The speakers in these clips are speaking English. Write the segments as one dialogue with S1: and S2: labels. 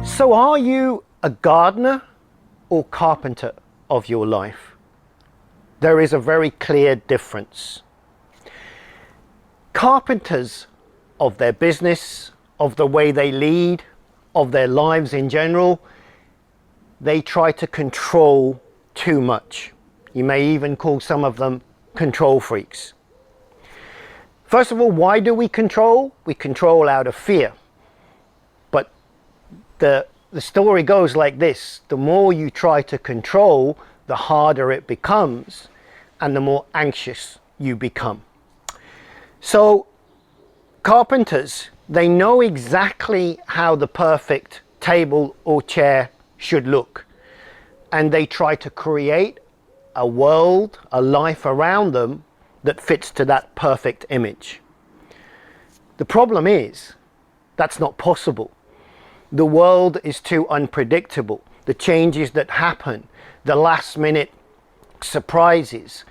S1: So are you a gardener or carpenter of your life? There is a very clear difference. Carpenters of their business, of the way they lead, of their lives in general, they try to control too much. You may even call some of them control freaks. First of all, why do we control? We control out of fear. But the story goes like this: the more you try to control, the harder it becomes, and the more anxious you become. So carpenters, they know exactly how the perfect table or chair should look, and they try to create a world, a life around them that fits to that perfect image. The problem is that's not possible. The world is too unpredictable. The changes that happen, the last minute surprises,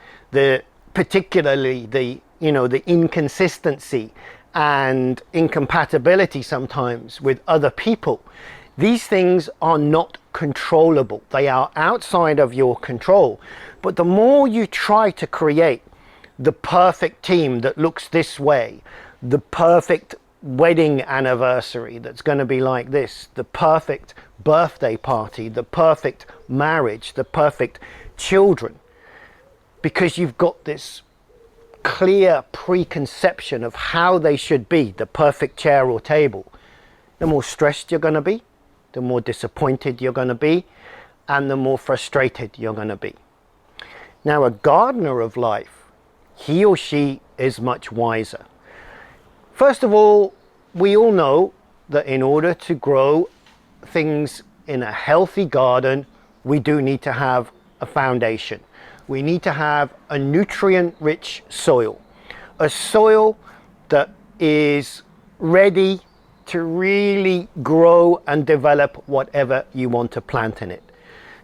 S1: particularly the inconsistency and incompatibility sometimes with other people. These things are not controllable. They are outside of your control. But the more you try to create the perfect team that looks this way, the perfect wedding anniversary that's going to be like this, the perfect birthday party, the perfect marriage, the perfect children, because you've got this clear preconception of how they should be, the perfect chair or table, the more stressed you're going to be, the more disappointed you're going to be, and the more frustrated you're going to be. Now, a gardener of life, he or she is much wiser. First of all, we all know that in order to grow things in a healthy garden, we do need to have a foundation. We need to have a nutrient-rich soil, a soil that is ready to really grow and develop whatever you want to plant in it.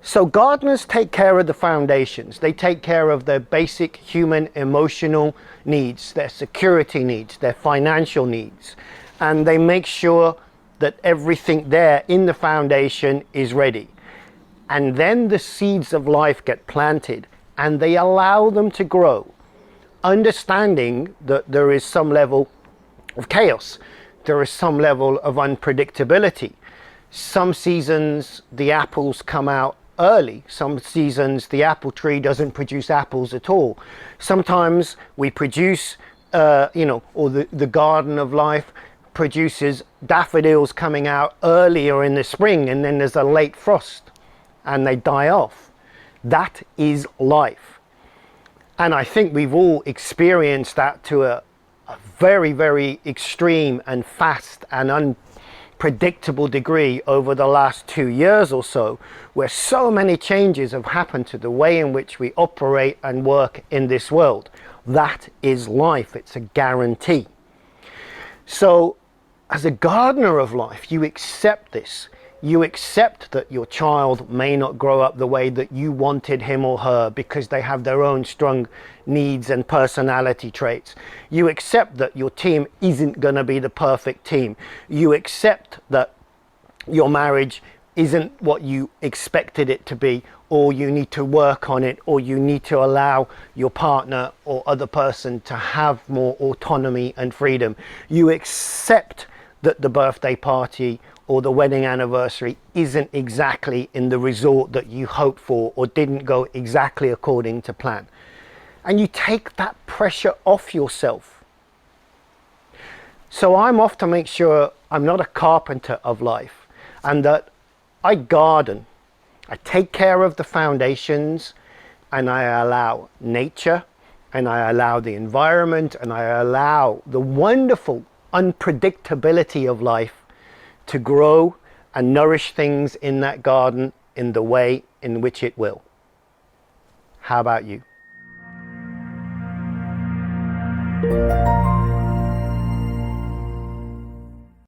S1: So gardeners take care of the foundations. They take care of their basic human emotional needs, their security needs, their financial needs, and they make sure that everything there in the foundation is ready. And then the seeds of life get planted and they allow them to grow, understanding that there is some level of chaos, there is some level of unpredictability. Some seasons the apples come out early, some seasons the apple tree doesn't produce apples at all. Sometimes we produce, or the garden of life produces daffodils coming out earlier in the spring, and then there's a late frost and they die off. That is life. And I think we've all experienced that to a very, very extreme and fast and unpredictable degree over the last 2 years or so, where so many changes have happened to the way in which we operate and work in this world. That is life. It's a guarantee. So as a gardener of life, you accept this. You accept that your child may not grow up the way that you wanted him or her because they have their own strong needs and personality traits. You accept that your team isn't going to be the perfect team. You accept that your marriage isn't what you expected it to be, or you need to work on it, or you need to allow your partner or other person to have more autonomy and freedom. You accept that the birthday party or the wedding anniversary isn't exactly in the resort that you hoped for or didn't go exactly according to plan. And you take that pressure off yourself. So I'm off to make sure I'm not a carpenter of life, and that I garden. I take care of the foundations, and I allow nature, and I allow the environment, and I allow the wonderful unpredictability of life to grow and nourish things in that garden in the way in which it will. How about you?